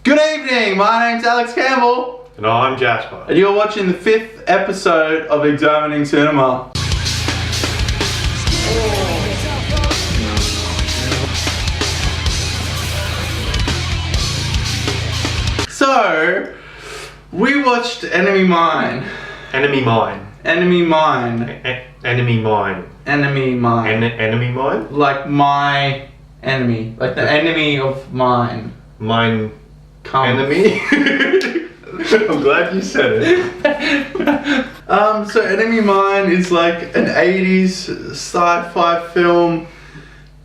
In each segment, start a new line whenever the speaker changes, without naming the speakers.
Good evening, my name's Alex Campbell.
And I'm Jasper.
And you're watching the 5th episode of Examining Cinema. So, we watched Enemy Mine.
Enemy Mine.
Enemy Mine.
Enemy Mine.
Enemy Mine.
Enemy Mine?
Like my enemy. Like the enemy of mine.
Mine.
Come.
Enemy? I'm glad you said it.
So Enemy Mine is like an 80s sci-fi film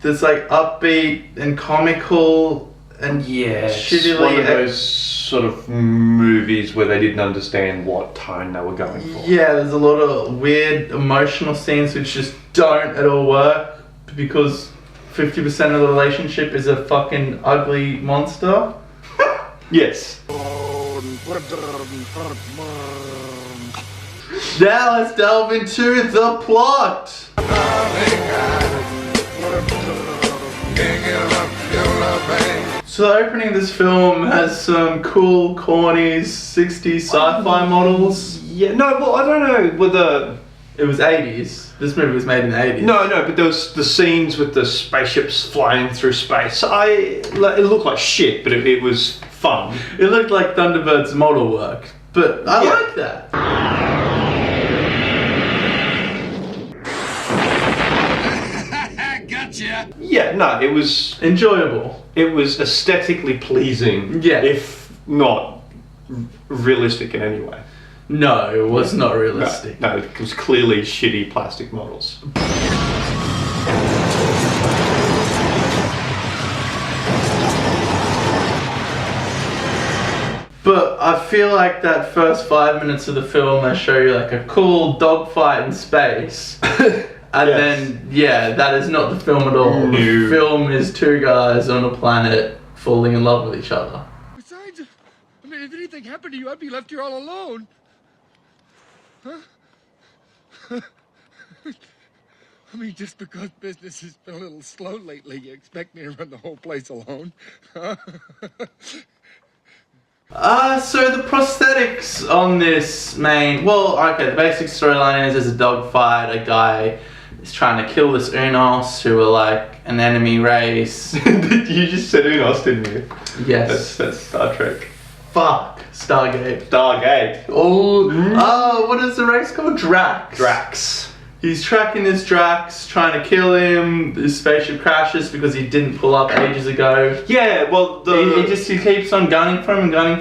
that's like upbeat and comical and
It's
shittily.
one of those sort of movies where they didn't understand what tone they were going for.
Yeah, there's a lot of weird emotional scenes which just don't at all work because 50% of the relationship is a fucking ugly monster.
Yes.
Now let's delve into the plot. So the opening of this film has some cool, corny 60s sci-fi models.
Yeah, no, well, I don't know whether...
It was 80s. This movie was made in the 80s.
No, but there was the scenes with the spaceships flying through space. It looked like shit, but it was fun.
It looked like Thunderbird's model work, but I like that.
Gotcha.
Yeah, no, it was
Enjoyable.
It was aesthetically pleasing.
Yeah.
If not realistic in any way.
No, it was not realistic.
No, it was clearly shitty plastic models.
But I feel like that first 5 minutes of the film, they show you like a cool dogfight in space. And then, yeah, that is not the film at all.
No.
The film is two guys on a planet falling in love with each other.
Besides, I mean, if anything happened to you, I'd be left here all alone. Huh? I mean, just because business has been a little slow lately, you expect me to run the whole place alone? Huh?
So the prosthetics on this main... Well, okay, the basic storyline is there's a dogfight, a guy is trying to kill this Unos who are like an enemy race.
You just said Unos, didn't you?
Yes.
That's Star Trek.
Fuck. Stargate.
Stargate.
Oh, what is the race called? Drax.
Drax.
He's tracking this Drax, trying to kill him. His spaceship crashes because he didn't pull up ages ago.
Yeah, well,
He keeps on gunning for him, and they're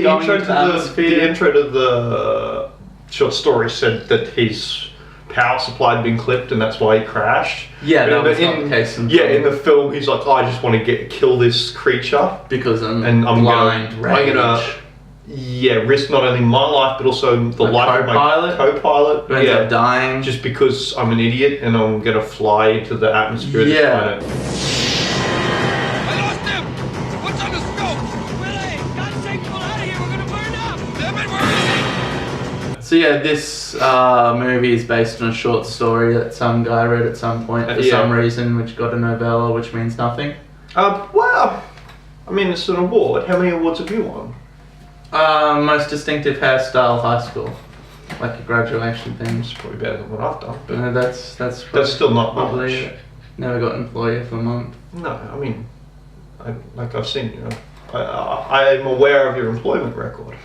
going into the atmosphere.
The intro to the short story said that his power supply had been clipped and that's why he crashed.
Yeah, that was not the case in the film.
in the film he's like, I just want to kill this creature
because I'm
blind, I'm gonna risk not only my life but also the life of my co-pilot.
Who ends up dying.
Just because I'm an idiot and I'm gonna fly into the atmosphere of this planet.
I lost him! What's on the scope? Willie! God's sake, pull out of here! We're gonna burn up! Damn it, where is he?
So yeah, this movie is based on a short story that some guy wrote at some point for some reason, which got a novella, which means nothing.
Well, I mean, it's an award. How many awards have you won?
Most distinctive hairstyle, high school, like a graduation thing.
It's probably better than what I've done. But
No, that's
still not
probably
much.
Never got employee of the month.
No, I mean, I've seen you. I'm aware of your employment record.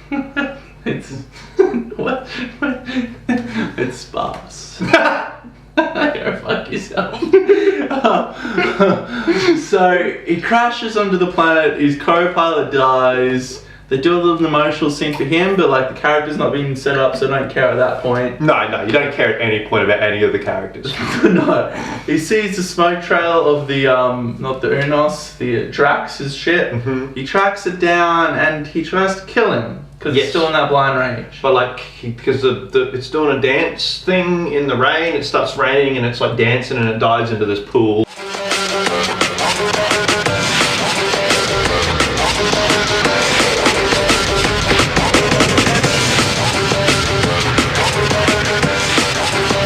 It's what? It's sparse. Go fuck yourself. So he crashes onto the planet. His co-pilot dies. They do a little emotional scene for him, but like the character's not being set up, so I don't care at that point.
No, you don't care at any point about any of the characters.
No, he sees the smoke trail of the not the Unos, the Drax's ship.
Mm-hmm.
He tracks it down and he tries to kill him because it's still in that blind range.
But like, because it's doing a dance thing in the rain, it starts raining and it's like dancing and it dives into this pool.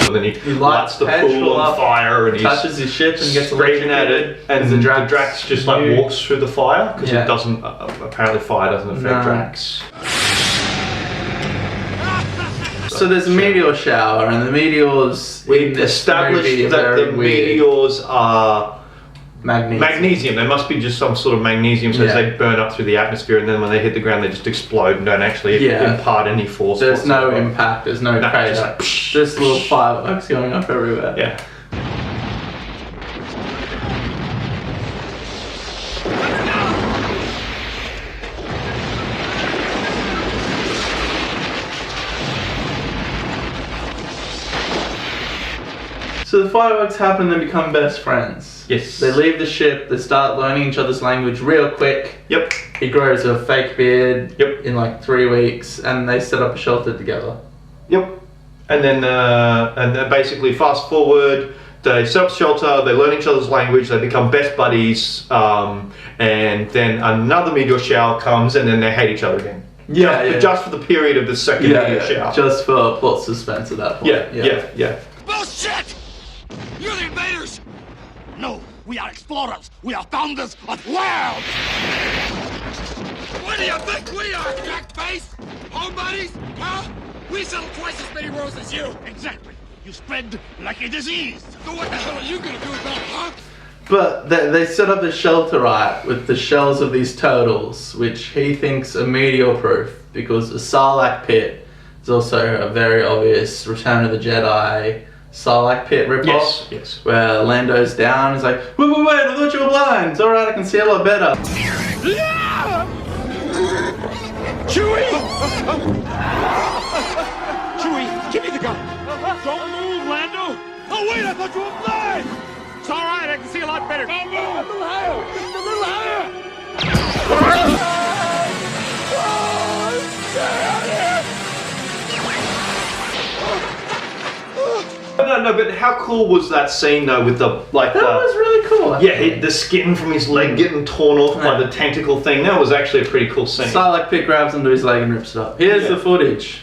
And then he
He
lights the
petrol
pool on
up,
fire, and
touches his ship and gets
screaming at it, and the Drax just like
new.
walks through the fire because
Yeah.
it doesn't. Apparently, fire doesn't affect Drax.
So there's a meteor shower, and the meteors
We
in this
established
movie are
that
very
the
weird.
meteors are
Magnesium.
They must be just some sort of magnesium, so they burn up through the atmosphere, and then when they hit the ground, they just explode and don't actually impart any force.
There's no impact. There's no crater. Just little fireworks going up everywhere.
Yeah.
So the fireworks happen, they become best friends.
Yes.
They leave the ship, they start learning each other's language real quick.
Yep.
He grows a fake beard
Yep.
in like 3 weeks, and they set up a shelter together.
Yep. And then basically fast forward, they set up shelter, they learn each other's language, they become best buddies, and then another meteor shower comes, and then they hate each other again. Just for the period of the second meteor shower.
Just for plot suspense at that point.
Yeah.
Bullshit! You're the invaders! No, we are explorers. We are founders of worlds! What do you think we are, crack-face? Homebodies? Huh? We sell twice as many worlds as you! Exactly. You spread like a disease. So what the hell are you gonna do about it, huh?
But they set up a shelter, right, with the shells of these turtles, which he thinks are meteor-proof, because the Sarlacc pit is also a very obvious Return of the Jedi Sarlacc pit ripoff.
Yes.
Where Lando's down, he's like, wait, I thought you were blind. It's alright, I can see a lot better.
Yeah! Chewie! Chewie, give me the gun. Don't move, Lando. Oh, wait, I thought you were blind. It's all right, I can see a lot better. Don't move, a little higher. Just a little higher.
No, but how cool was that scene though with the
That was really cool.
the skin from his leg getting torn off by the tentacle thing. That was actually a pretty cool scene.
Sarlacc pit grabs onto his leg and rips it up. Here's the footage.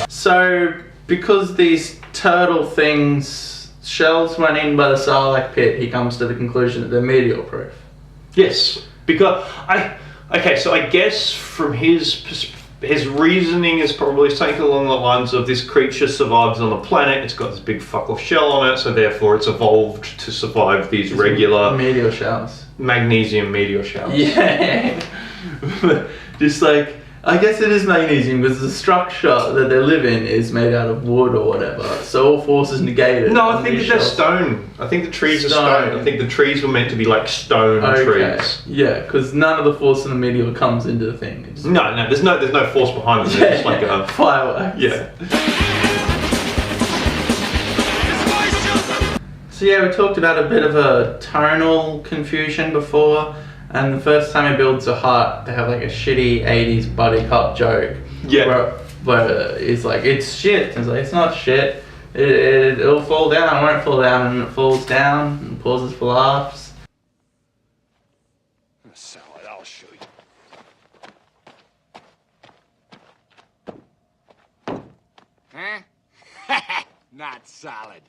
So, because these turtle things, shells went in by the Sarlacc pit, he comes to the conclusion that they're meteor-proof.
Yes, because so I guess from his reasoning is probably something along the lines of this creature survives on the planet, it's got this big fuck off shell on it, so therefore it's evolved to survive these regular
meteor showers.
Magnesium meteor showers.
Yeah. Just like, I guess it is magnesium because the structure that they live in is made out of wood or whatever, so all force is negated.
No, I think that they're stone. I think the trees are stone. I think the trees were meant to be like stone trees.
Yeah, because none of the force in the meteor comes into the thing. It's
No, there's no force behind it. It's just like a
fireworks.
yeah.
So yeah, we talked about a bit of a tonal confusion before, and the first time he builds a hut, they have like a shitty 80s buddy cop joke.
Yeah.
Where he's like, it's shit. And he's like, it's not shit. It'll fall down, it won't fall down, and it falls down, and pauses for laughs.
Salad, I'll show you. Huh? Not solid.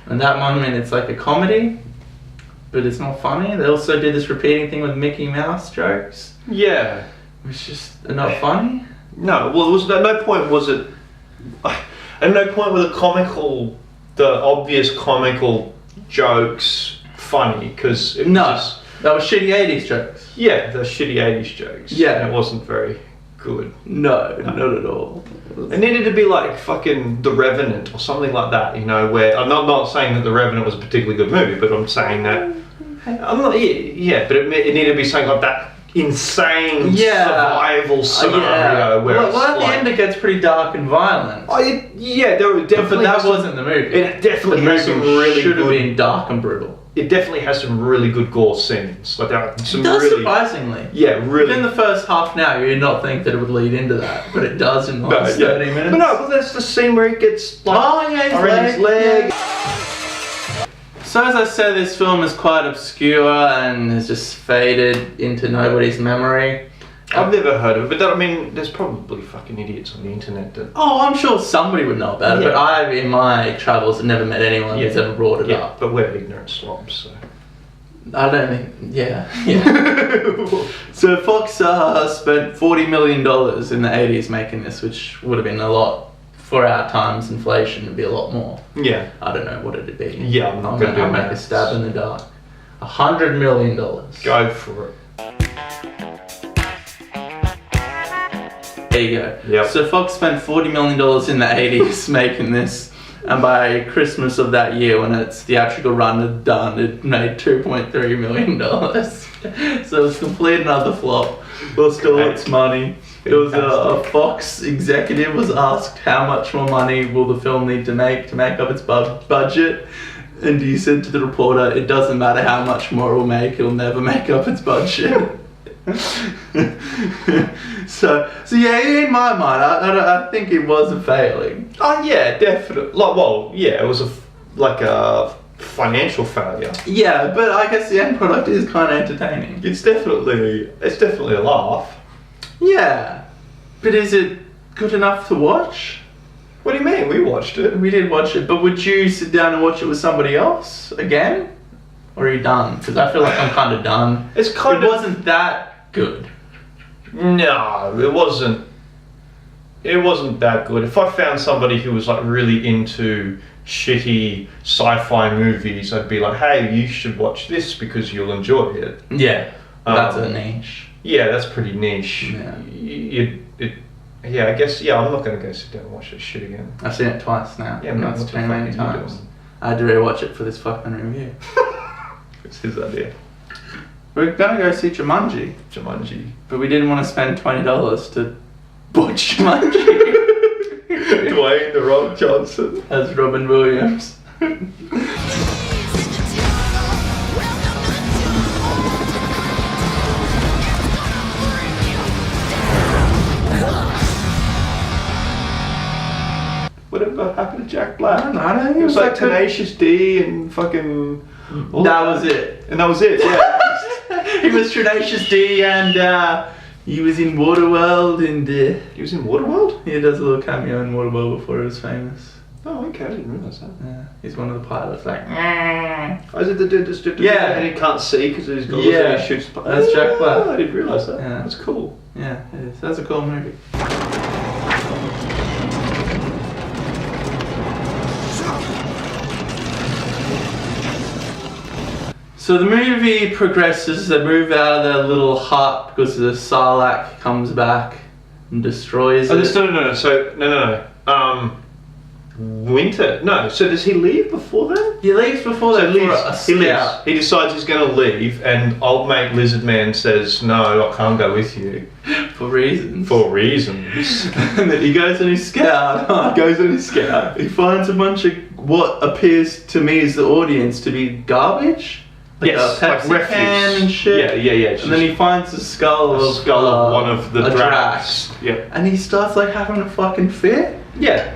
And that moment, it's like a comedy, but it's not funny. They also do this repeating thing with Mickey Mouse jokes,
Yeah.
which just are not funny.
No, well, at no point was it. At no point were the obvious comical jokes funny, because it was just,
that was shitty 80s jokes.
yeah, the shitty 80s jokes.
Yeah.
It wasn't very good.
No, not at all.
It needed to be like fucking The Revenant or something like that, you know, where I'm not saying that The Revenant was a particularly good movie, but I'm saying that I'm not, but it needed to be something like that insane survival scenario where
well, at the
like,
end it gets pretty dark and violent.
There were definitely
but that wasn't the movie.
It definitely
the
has some
movie
really
should have
good.
been dark and brutal.
It definitely has some really good gore scenes. Like there are some
It does,
really,
surprisingly.
really.
Within the first half an hour, you'd not think that it would lead into that, but it does in the last 30 minutes.
But no, well, there's the scene where he gets like
his
around his leg.
So as I said, this film is quite obscure and has just faded into nobody's memory.
I've never heard of it, but I mean, there's probably fucking idiots on the internet that...
Oh, I'm sure somebody would know about it,
Yeah.
but I, in my travels, have never met anyone who's ever brought it up.
But we're ignorant slobs, so...
I don't think... Yeah. So Fox spent $40 million in the 80s making this, which would have been a lot. For our times, inflation would be a lot more.
Yeah.
I don't know what it'd be.
Yeah, I'm not going to do
make a stab in the dark. $100 million.
Go for it.
There you go.
Yep.
So Fox spent $40 million in the 80s making this, and by Christmas of that year, when its theatrical run had done, it made $2.3 million. So it was complete another flop. Lost all its money. There was a Fox executive was asked how much more money will the film need to make up its budget, and he said to the reporter, "It doesn't matter how much more it will make; it'll never make up its budget." so yeah, in my mind, I think it was a failing.
Oh yeah, definitely. It was a financial failure.
Yeah, but I guess the end product is kind of entertaining.
It's definitely a laugh.
Yeah, but is it good enough to watch?
What do you mean? We watched it.
We did watch it, but would you sit down and watch it with somebody else again? Or are you done? Because I feel like I'm kind of done.
It
wasn't that good.
No, it wasn't. It wasn't that good. If I found somebody who was like really into shitty sci-fi movies, I'd be like, hey, you should watch this because you'll enjoy it.
Yeah, that's a niche.
Yeah, that's pretty niche.
Yeah.
I guess, I'm not going to go sit down and watch that shit again.
I've seen it twice now.
Yeah,
that's too many times. I had to rewatch it for this fucking review.
It's his idea.
We're gonna go see Jumanji, but we didn't want to spend $20 to watch Jumanji.
Dwayne The Rock Johnson
as Robin Williams.
Whatever happened to Jack Black?
I don't know.
It was like Tenacious D and fucking...
That was it.
And that was it, yeah.
He was Tenacious D and he was in Waterworld and...
He was in Waterworld?
He does a little cameo in Waterworld before he was famous.
Oh, okay, I didn't realise that.
Yeah, he's one of the pilots, like...
Oh, is it the dude
yeah.
and he can't see because he's got
yeah.
he shoots...
That's Jack Black.
Oh, I didn't realise that.
Yeah.
That's cool.
Yeah, it is. That's a cool movie. So the movie progresses, they move out of their little hut because the Sarlacc comes back and destroys it.
No. Winter. No, so does he leave before then?
He leaves before that for a scout.
He decides he's going to leave and old mate Lizard Man says, no, I can't go with you.
For reasons.
And
then he goes on his scout. He finds a bunch of what appears to me as the audience to be garbage. Like
yes,
a Pepsi
like
can and shit.
Yeah.
And then he finds the skull of
one of the Drax. Yeah.
And he starts like having a fucking fit.
Yeah.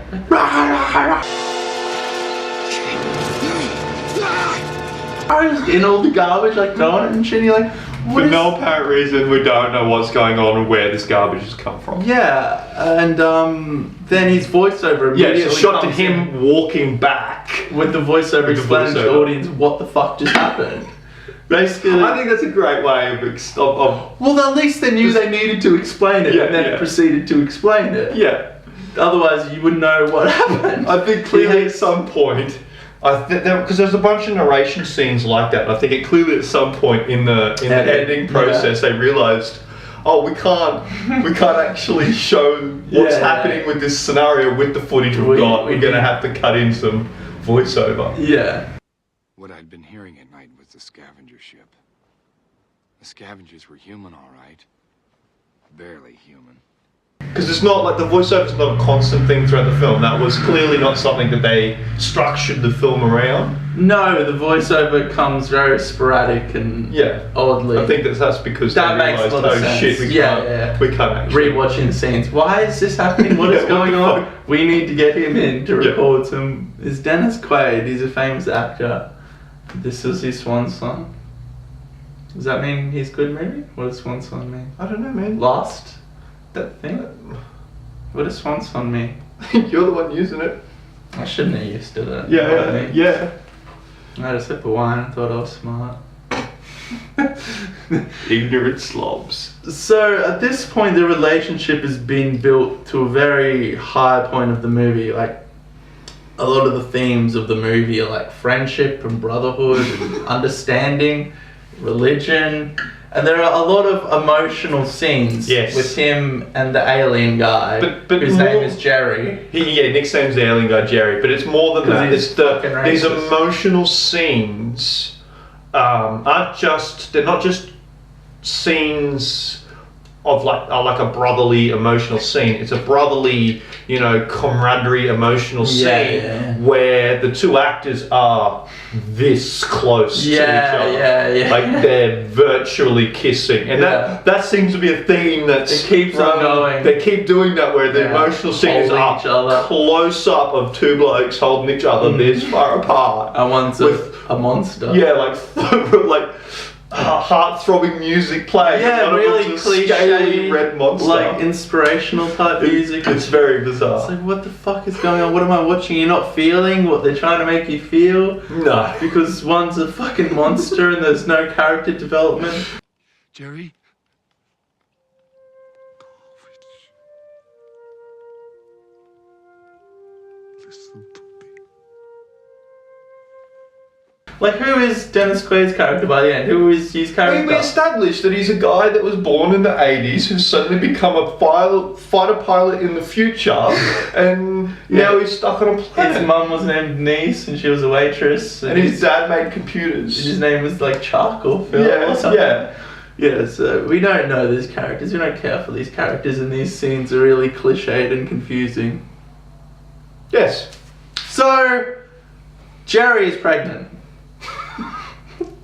In all the garbage, like throwing it and shit. You're like,
for no apparent reason, we don't know what's going on and where this garbage has come from.
Yeah, and then his voiceover immediately
it's shot to him walking back
with the voiceover explaining to the audience what the fuck just happened. Basically,
I think that's a great way of
well, at least they knew they needed to explain it, and then it proceeded to explain it.
Yeah.
Otherwise, you wouldn't know what happened.
I think clearly at some point, because there's a bunch of narration scenes like that. And I think clearly at some point in the editing process, they realised, oh, we can't actually show what's happening with this scenario with the footage we've got. We're going to have to cut in some voiceover.
Yeah.
What I'd been hearing at night was the scavenger ship. The scavengers were human, all right. Barely human.
Because it's not like the voiceover's not a constant thing throughout the film. That was clearly not something that they structured the film around.
No, the voiceover comes very sporadic and oddly.
I think that's because
that
they
makes
realised,
a lot of sense.
Shit, we can't actually.
Rewatching the scenes. Why is this happening? What is going on? We need to get him in to record some. Is Dennis Quaid? He's a famous actor. This was his swan song. Does that mean he's good, maybe? What does swan song mean?
I don't know, man.
Last? That thing? What does swan song mean?
You're the one using it.
I shouldn't have used it.
Yeah.
I had a sip of wine and thought I was smart.
Ignorant slobs.
So at this point, the relationship has been built to a very high point of the movie. Like, a lot of the themes of the movie are like friendship and brotherhood and understanding, religion, and there are a lot of emotional scenes with him and the alien guy,
but
whose name is Jerry.
Nick's name's the alien guy, Jerry, but it's more than that. It's these emotional scenes they're not just scenes of like a brotherly emotional scene. It's a brotherly, camaraderie emotional scene where the two actors are this close to each other. Like they're virtually kissing, and that seems to be a theme it
keeps on going.
They keep doing that where the emotional scenes are close up of two blokes holding each other this far apart.
And one's a monster.
Yeah, like heart-throbbing music playing.
Yeah, really cliche,
red monster.
Like inspirational type music.
It's very bizarre.
It's like, what the fuck is going on? What am I watching? You're not feeling what they're trying to make you feel?
No.
Because one's a fucking monster and there's no character development.
Jerry? Listen to me.
Like, who is Dennis Quaid's character by the end? Who is his character?
We established that he's a guy that was born in the 80s who's suddenly become a fighter pilot in the future, and now he's stuck on a planet.
His mum was named Niece and she was a waitress.
And his dad made computers.
His name was like Chuck or Phil or something. Yeah, so we don't know these characters. We don't care for these characters, and these scenes are really cliched and confusing.
Yes.
So, Jerry is pregnant.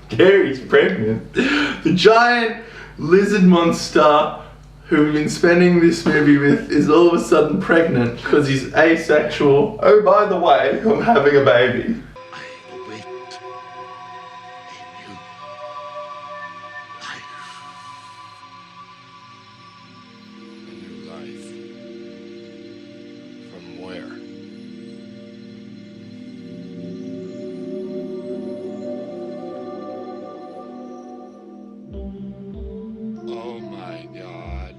Gary's pregnant.
The giant lizard monster who we've been spending this movie with is all of a sudden pregnant because he's asexual.
Oh, by the way, I'm having a baby.
I await in you life.
A new life. From where? Oh my god.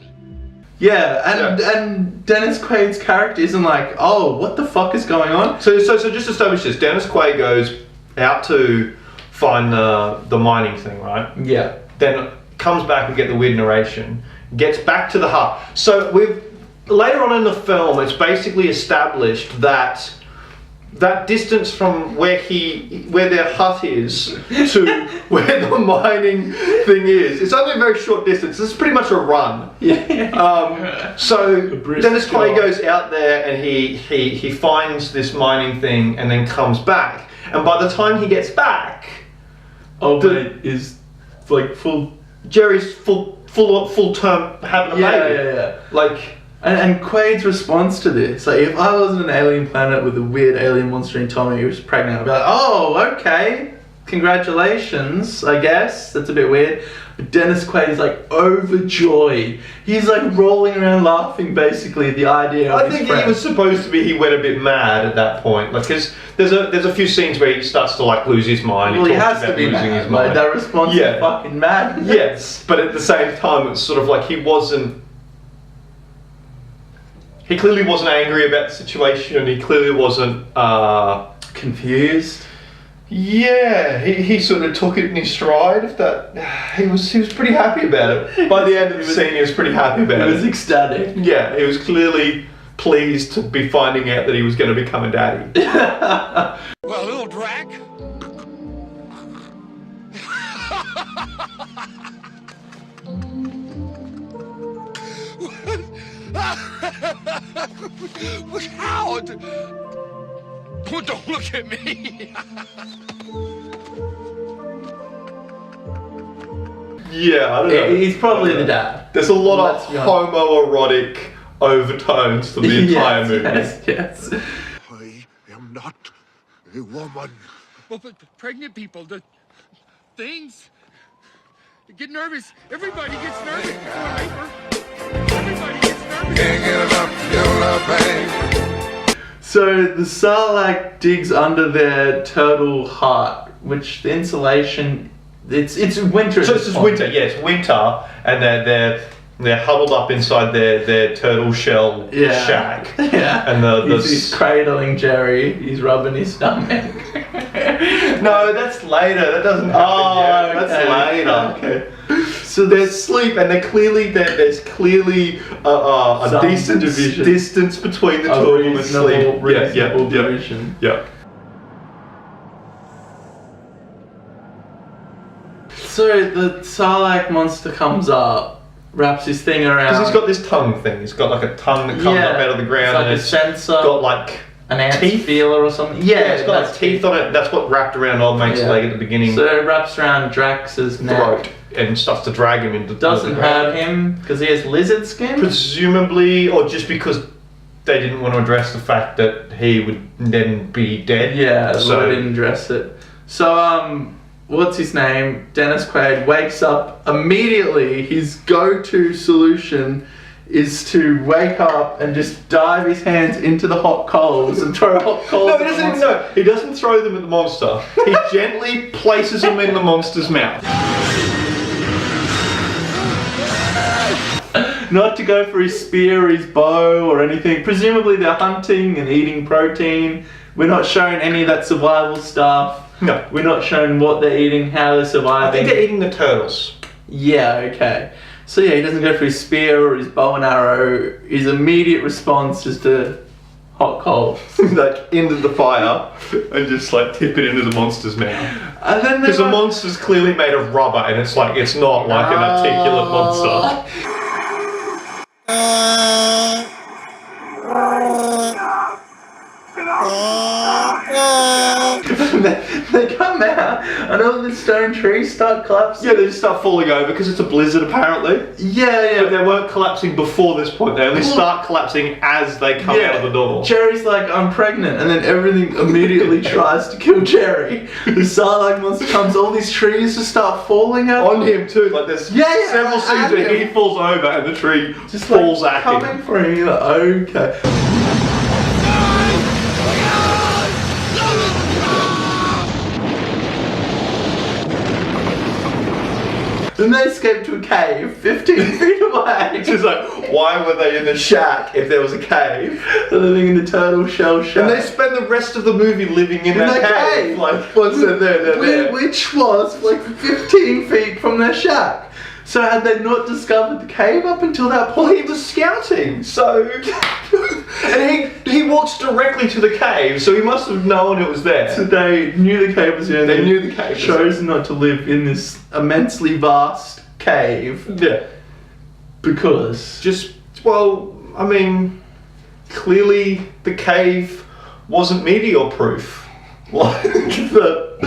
Yeah, and Dennis Quaid's character isn't like, oh, what the fuck is going on?
So just establish this. Dennis Quaid goes out to find the mining thing, right?
Yeah.
Then comes back and get the weird narration. Gets back to the hut. So later on in the film, it's basically established that distance from where their hut is to where the mining thing is, it's only a very short distance. It's pretty much a run. So Dennis Quaid goes out there and he finds this mining thing and then comes back. And by the time he gets back,
is like full.
Jerry's full term having a baby.
Yeah.
Like.
And Quaid's response to this, like, if I was on an alien planet with a weird alien monster and told me he was pregnant, I'd be like, oh, okay, congratulations, I guess. That's a bit weird. But Dennis Quaid is like overjoyed. He's like rolling around laughing basically at the idea of
I think he was supposed to be, he went a bit mad at that point. Like, because there's a few scenes where he starts to like lose his mind.
Well, he has to be mad. His mind. Like, that response is fucking mad.
Yes, but at the same time, it's sort of like he clearly wasn't angry about the situation, and he clearly wasn't
confused.
Yeah, he sort of took it in his stride. He was pretty happy about it. By the end of the scene, he was pretty happy about it.
He was ecstatic.
Yeah, he was clearly pleased to be finding out that he was going to become a daddy.
Well, little drag. How? Don't look at me.
Yeah, I don't know.
He's probably the dad.
There's a lot of homoerotic overtones to the entire movie.
Yes.
I am not a woman. Well, but pregnant people, the things, they get nervous. Everybody gets nervous before labor. Everybody gets nervous.
Can't get enough, your love, babe.
So the Sarlacc digs under their turtle hut, which the insulation, it's winter.
So it's winter, yeah, it's winter, and they're huddled up inside their turtle shell shack.
Yeah.
And
he's cradling Jerry. He's rubbing his stomach.
No, that's later. That doesn't happen yet.
Okay.
That's later.
Okay.
So there's sleep, and there's clearly a
Some
decent
division.
distance between the two of them asleep.
Reasonable division.
Yeah.
So the Sarlacc monster comes up, wraps his thing around.
Because he's got this tongue thing. He's got like a tongue that comes up out of the ground,
like
and
a sensor.
got like
an ant
teeth
feeler or something.
Yeah, it's got like teeth on it. That's what wrapped around old mate's leg at the beginning.
So it wraps around Drax's neck.
Throat and starts to drag him into
Doesn't hurt him because he has lizard skin.
Presumably, or just because they didn't want to address the fact that he would then be dead.
Yeah, so
so
they didn't address it. So what's his name? Dennis Quaid wakes up immediately. His go-to solution is to wake up and just dive his hands into the hot coals and throw hot coals.
No, he doesn't even know. He doesn't throw them at the monster. He gently places them in the monster's mouth.
Not to go for his spear or his bow or anything. Presumably they're hunting and eating protein. We're not showing any of that survival stuff.
No.
We're not showing what they're eating, how they're surviving.
I think they're eating the turtles.
Yeah, okay. So yeah, he doesn't go for his spear or his bow and arrow. His immediate response is to hot coals.
Like into the fire and just like tip it into the monster's mouth.
And then
Because the monster's clearly made of rubber, and it's not like an articulate monster.
They come out and all the stone trees start collapsing.
Yeah, they just start falling over because it's a blizzard apparently.
Yeah.
But they weren't collapsing before this point. They only start collapsing as they come out of the door.
Jerry's like, I'm pregnant, and then everything immediately tries to kill Jerry. The Sarlacc monster comes, all these trees just start falling out.
On him too, like there's several scenes where he falls over and the tree just falls at him.
Coming for him, you're like, okay. Then they escape to a cave 15 feet away.
It's just like, why were they in the shack if there was a cave?
They're living in the turtle shell shack.
And they spend the rest of the movie living in that cave. Like, once they're there.
Which was like 15 feet from their shack. So had they not discovered the cave up until that point?
Well, he was scouting, so... and he walks directly to the cave, so he must have known it was there.
So they knew the cave was there.
They knew the cave was
chose not to live in this immensely vast cave.
Yeah.
Because...
I mean, clearly the cave wasn't meteor proof. Like the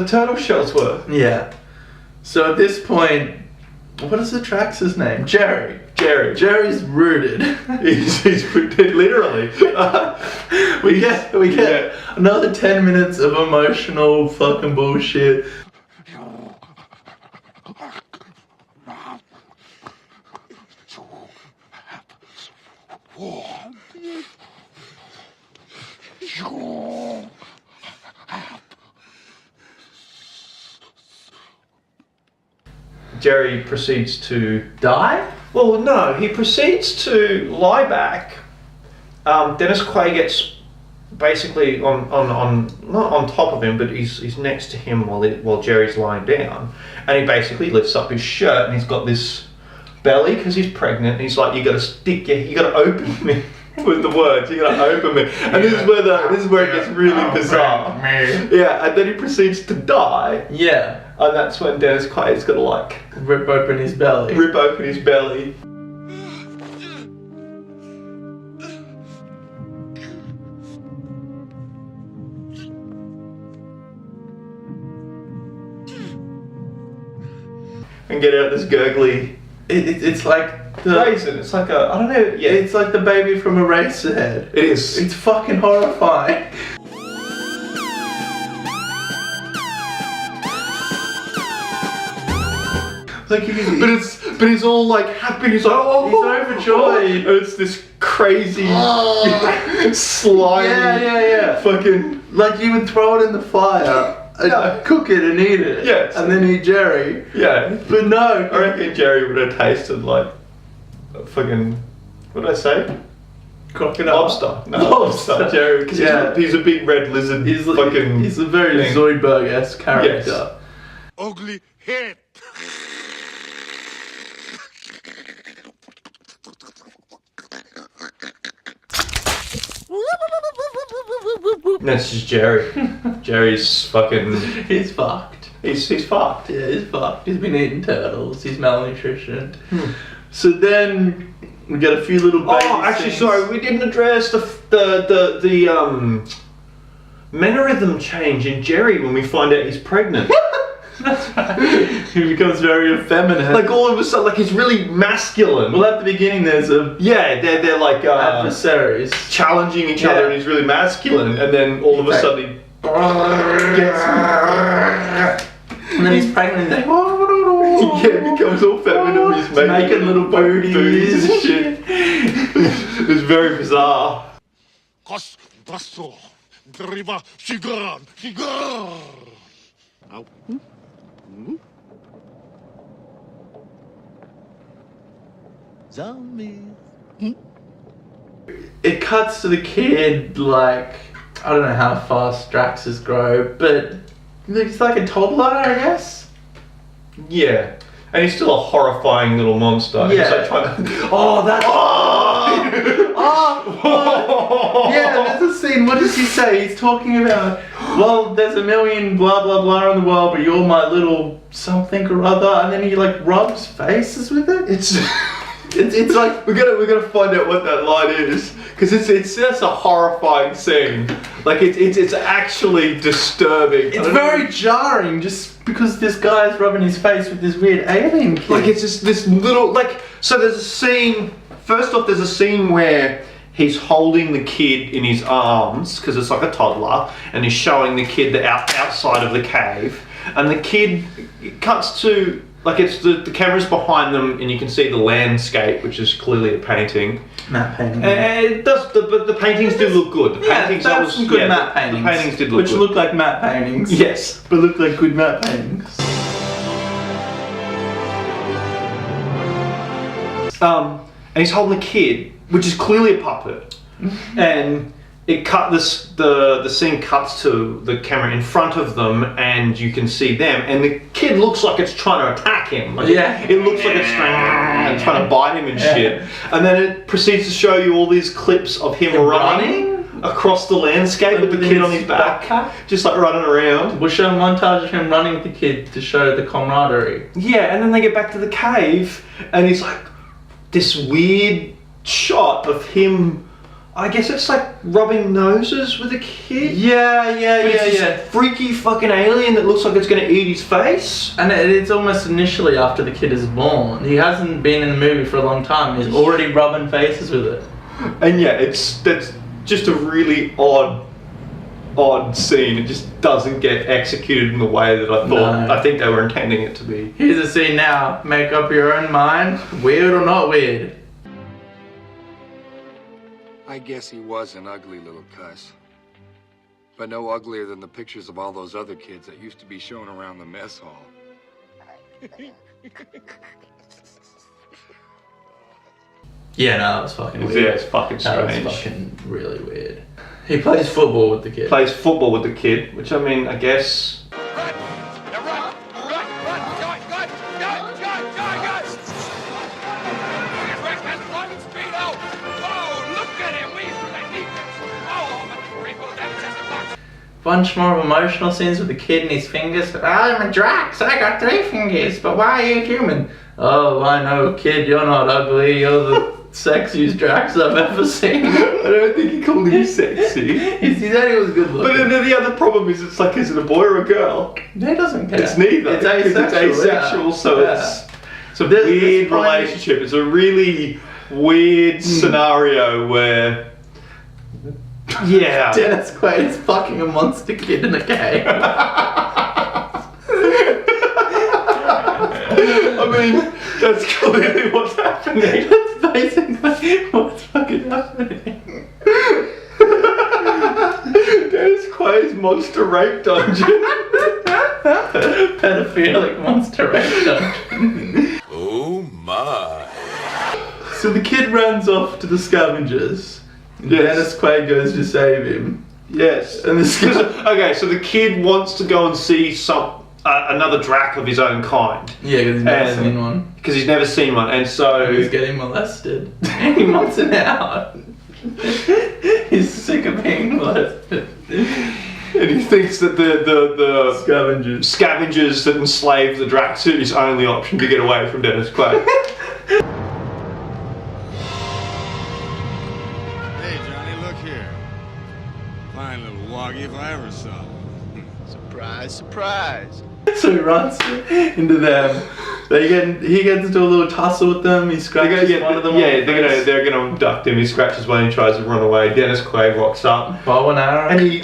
turtle shells were.
Yeah. So at this point, what is the Drax's name? Jerry. Jerry's rooted.
he's rooted literally.
we get another 10 minutes of emotional fucking bullshit.
Jerry proceeds to
Die?
Well, no, he proceeds to lie back. Dennis Quaid gets basically on not on top of him, but he's next to him while Jerry's lying down, and he basically lifts up his shirt and he's got this belly because he's pregnant. And he's like, you got to open me. With the words, you gotta open me, and this is where it gets really bizarre. Yeah, and then he proceeds to die.
Yeah.
And that's when Dennis Quaid's gotta like
rip open his belly.
And get out this gurgly.
It's like the
raisin. It's like I don't know. Yeah,
it's like the baby from Eraserhead.
It is.
It's fucking horrifying. Like
but he's all like happy. He's like, oh,
he's overjoyed.
And it's this crazy, slimy,
yeah.
fucking.
Like you would throw it in the fire and cook it and eat it.
Yes.
And then eat Jerry.
Yeah.
But no.
I reckon Jerry would have tasted like a fucking. What did I say?
Crocodile.
Lobster. No, lobster. Jerry, because he's a big red lizard.
He's a very
thing.
Zoidberg-esque character.
Yes.
Ugly head.
That's just Jerry. Jerry's fucking.
He's fucked.
He's fucked.
Yeah, he's fucked. He's been eating turtles. He's malnutrition. So then we got a few little baby
actually,
scenes.
sorry, we didn't address the mannerism change in Jerry when we find out he's pregnant.
That's right. He becomes very effeminate.
Like all of a sudden, like he's really masculine.
Well, at the beginning, there's a
they're like
adversaries
challenging each other, and he's really masculine. And then all of a sudden, he gets.
And then he's pregnant. Like,
He becomes all feminine. He's
making little booties
and shit. It's very bizarre.
Cos basso. Driva cigar. Cigar. Ow.
Zombies.
It cuts to the kid, like, I don't know how fast Drax's grow, but he's like a toddler, I guess.
Yeah. And he's still a horrifying little monster. He's like trying to.
Yeah, there's a scene. What does he say? He's talking about, well, there's a million blah blah blah in the world, but you're my little something or other, and then he like rubs faces with it. It's like
we're gonna find out what that line is, because it's that's a horrifying scene. Like it's actually disturbing.
it's very jarring, just because this guy's rubbing his face with this weird alien kid.
Like it's just this little like. So there's a scene. First off, there's a scene where he's holding the kid in his arms because it's like a toddler, and he's showing the kid the outside of the cave, and the kid cuts to. Like it's the camera's behind them, and you can see the landscape, which is clearly a painting.
Matte painting.
And it does, but the paintings do look good. The paintings
that's some good matte paintings.
The paintings did look
which
good.
look like matte paintings.
Yes,
but look like good matte paintings.
And he's holding a kid, which is clearly a puppet, and. The scene cuts to the camera in front of them, and you can see them, and the kid looks like it's trying to attack him. Like it looks like it's trying to bite him and shit. And then it proceeds to show you all these clips of him running across the landscape with the kid on his back, just like running around.
We'll show a montage of him running with the kid to show the camaraderie.
Yeah, and then they get back to the cave, and he's like this weird shot of him. I guess it's like rubbing noses with a kid.
Yeah.
Freaky fucking alien that looks like it's gonna eat his face.
And it's almost initially after the kid is born. He hasn't been in the movie for a long time. He's already rubbing faces with it.
And that's just a really odd scene. It just doesn't get executed in the way that I thought.
No.
I think they were intending it to be.
Here's a scene now. Make up your own mind. Weird or not weird?
I guess he was an ugly little cuss. But no uglier than the pictures of all those other kids that used to be shown around the mess hall.
Yeah, no, that was fucking weird.
Yeah, it's fucking
That
strange.
was fucking really weird. He plays football with the kid.
Plays football with the kid, which I mean, I guess.
Bunch more of emotional scenes with the kid and his fingers. I'm a Drax, I got 3 fingers, but why are you human? Oh, I know, kid, you're not ugly, you're the sexiest Drax I've ever seen.
I don't think he called him sexy.
He said he was good looking.
But then the other problem is, it's like, is it a boy or a girl?
He doesn't care.
It's neither.
It's asexual.
It's asexual, so
yeah.
it's a weird relationship. It's a really weird scenario where. Yeah.
Dennis Quaid's fucking a monster kid in a cave.
I mean, that's clearly what's happening.
That's basically what's fucking happening.
Dennis Quaid's monster rape dungeon.
Pedophilic monster rape dungeon.
Oh my.
So the kid runs off to the scavengers. And
Yes.
Dennis Quaid goes to save him.
Yes.
And the
Okay, so the kid wants to go and see another Drac of his own kind.
Yeah, because he's never seen one.
Because he's never seen one, and so
He's getting molested. He wants it out. He's sick of being molested.
and he thinks that the scavengers that enslave the Dracs are his only option to get away from Dennis Quaid.
Hey, Johnny, look here. Fine little woggy if I ever saw one. Surprise, surprise.
So he runs into them. He gets into a little tussle with them. He scratches one of them.
Yeah, they're gonna abduct him. He scratches one. He tries to run away. Dennis Quaid rocks up,
Bow and arrow.
and he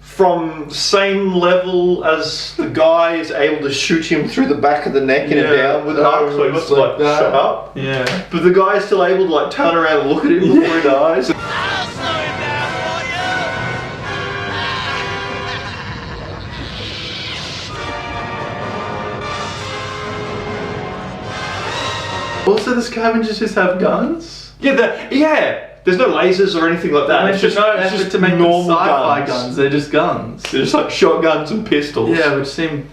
from the same level as the guy is able to shoot him through the back of the neck in a downward arc. So he must
like that.
shut up.
Yeah.
But the guy is still able to turn around and look at him before he dies.
I'll slow him down for you.
Also, the scavengers just have guns.
Yeah. There's no lasers or anything like that.
It's just no effort to make them sci-fi guns. They're just guns.
They're just like shotguns and pistols.
Yeah, which seemed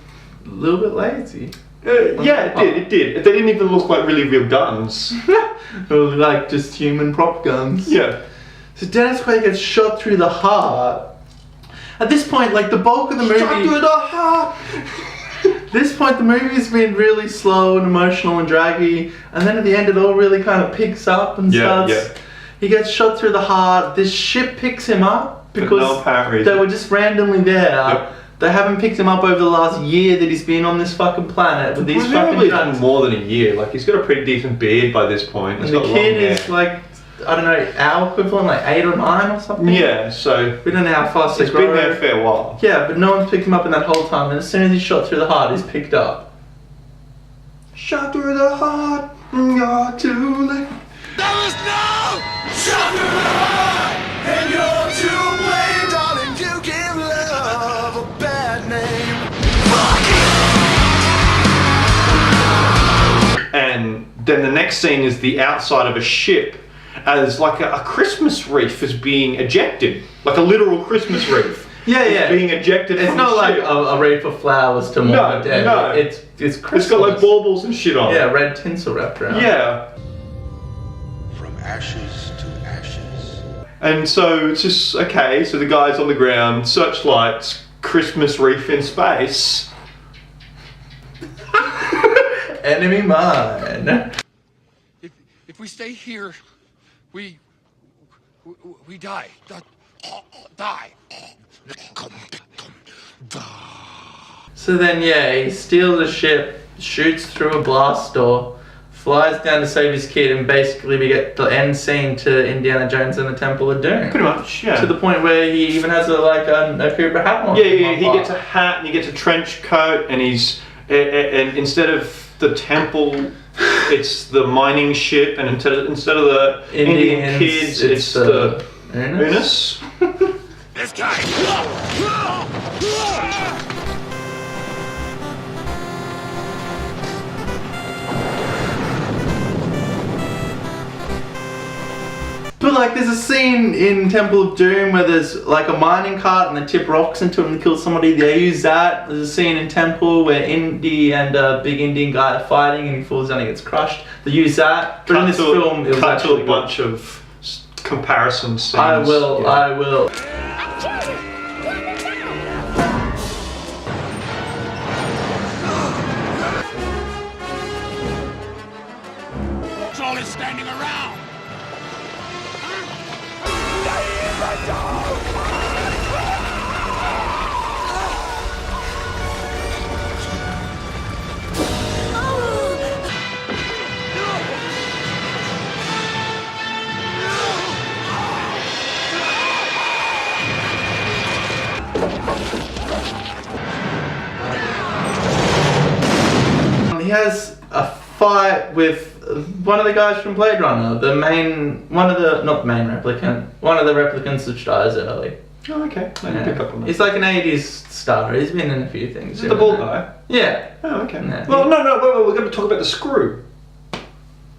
a little bit lazy.
Yeah, it did. They didn't even look like really real guns.
They were like just human prop guns.
Yeah.
So Dennis Quaid gets shot through the heart. At this point, the bulk of the movie.
Shot through the heart.
At this point, the movie's been really slow and emotional and draggy, and then at the end, it all really kind of picks up and starts.
Yeah.
He gets shot through the heart. This ship picks him up
For
because
no apparent reason.
they were just randomly there.
Yep.
They haven't picked him up over the last year that he's been on this fucking planet with these fucking
Probably
drugs.
more than a year. He's got a pretty decent beard by this point.
And
He's
the
got
kid
long
is
hair.
I don't know, our equivalent, 8 or 9 or something.
Yeah, so
We don't know how fast they
it's
grow.
been there a fair while.
Yeah, but no one's picked him up in that whole time. And as soon as he's shot through the heart, he's picked up.
Shot through the heart, you're too late.
There was no shot through the heart, and you're to blame, darling. You give love a bad name.
And then the next scene is the outside of a ship as a Christmas wreath is being ejected. Like a literal Christmas wreath.
Yeah,
is
yeah.
being ejected
It's
from
not
the
like
ship.
a wreath of flowers to mourn
No,
the dead.
no.
It's Christmas.
It's got baubles and shit on it.
Yeah, red tinsel wrapped around.
Yeah.
From ashes to ashes.
And so it's just, okay, so the guy's on the ground, searchlights, Christmas wreath in space.
Enemy mine.
If we stay here, we die. Die.
So then, he steals a ship, shoots through a blast door, flies down to save his kid, and basically we get the end scene to Indiana Jones and the Temple of Doom.
Pretty much, yeah.
To the point where he even has a Cooper hat on.
Yeah, he gets a hat and he gets a trench coat and and instead of the temple, it's the mining ship, and instead of the Indian kids, it's the Unis.
This guy.
But there's a scene in Temple of Doom where there's a mining cart and they tip rocks into it and kill somebody. They use that. There's a scene in Temple where Indy and a big Indian guy are fighting and he falls down and gets crushed. They use that. But in this film, it was
cut
actually
to a bunch of comparison scenes.
I will.
It's all this standing around.
He has a fight with one of the guys from Blade Runner, not the main replicant, one of the replicants which dies early.
Oh, okay. I didn't pick up on that.
He's like an 80s star. He's been in a few things.
Is it the bald guy?
Yeah.
Oh, okay.
Yeah.
Well, no, wait, we're going to talk about the screw.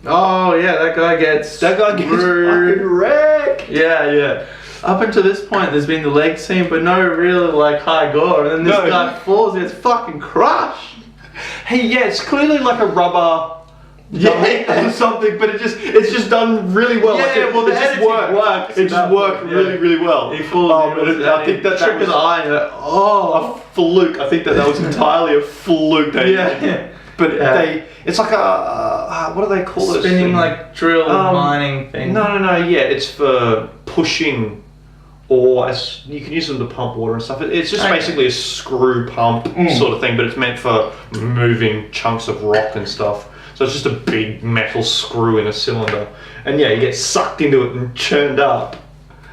Oh, yeah, that guy gets
fucking wrecked.
Yeah. Up until this point, there's been the leg scene, but no real like high gore. And then this guy falls, and gets fucking crushed.
Hey, yeah, it's clearly like a rubber. Or something, but it's just done really well.
Yeah,
like
well, the
it just
editing works.
It just worked really well.
He falls.
I think that
trick
was
of the eye.
a fluke. I think that was entirely a fluke. But it's like a what do they call it?
Spinning like drill mining thing.
No. Yeah, it's for pushing, or as you can use them to pump water and stuff. It's just basically a screw pump sort of thing, but it's meant for moving chunks of rock and stuff. So it's just a big metal screw in a cylinder, and yeah, you get sucked into it and churned up,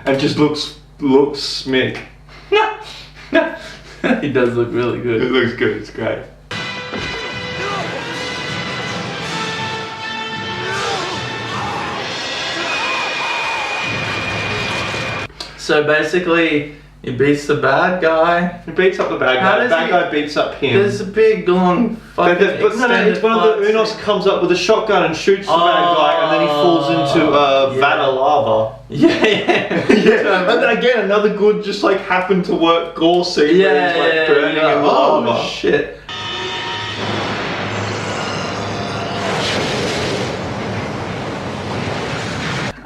and just looks smick.
He does look really good.
It looks good. It's great.
So basically, he beats the bad guy.
He beats up the bad guy. The bad guy beats up him.
There's a big long fucking
it's one of the Unos comes up with a shotgun and shoots the bad guy, and then he falls into a vat of lava.
Yeah.
And then again, another good just like happened to work gore scene where he's like burning in the lava.
Oh shit.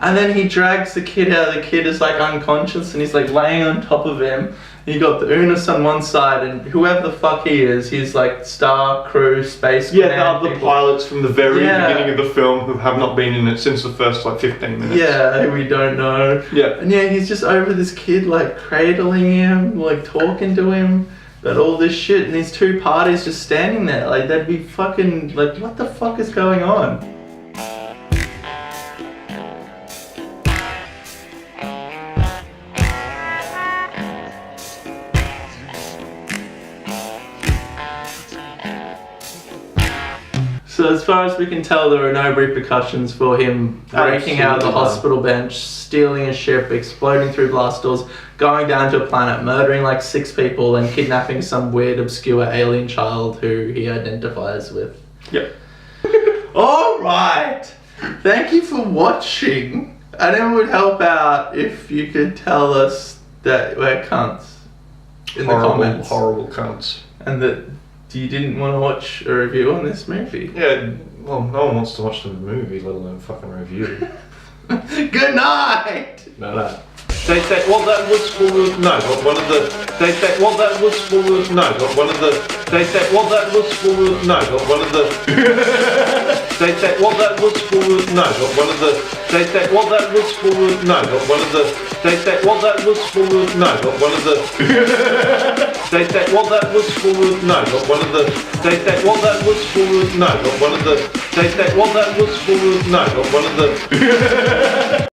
And then he drags the kid out. The kid is like unconscious, and he's like laying on top of him. You got the Unis on one side, and whoever the fuck he is, he's like star crew, space.
Yeah, the other pilots from the very beginning of the film who have not been in it since the first like 15 minutes.
Yeah, we don't know.
Yeah.
And yeah, he's just over this kid, like cradling him, like talking to him about all this shit, and these two parties just standing there, like they'd be fucking like, what the fuck is going on? So as far as we can tell, there are no repercussions for him breaking out of the hospital bench, stealing a ship, exploding through blast doors, going down to a planet, murdering like 6 people, and kidnapping some weird, obscure alien child who he identifies with.
Yep.
Alright! Thank you for watching. And it would help out if you could tell us that we're cunts in the comments.
Horrible cunts.
And that you didn't want to watch a review on this movie.
Yeah, well, no one wants to watch the movie, let alone fucking review.
Good night!
No. They said, well, that was for no, but one of the. They said, well, that was for no, but one of the. They said, well, that was for no, but one of the. They said, well, that was for no, but one of the. They said, well, that was for no, but one of the. They said, well, that was for no, but one of the. They said, well, that was for no, but one of the. They said, well, that was for no, but one of the. They said, well, that was for no, but one of the.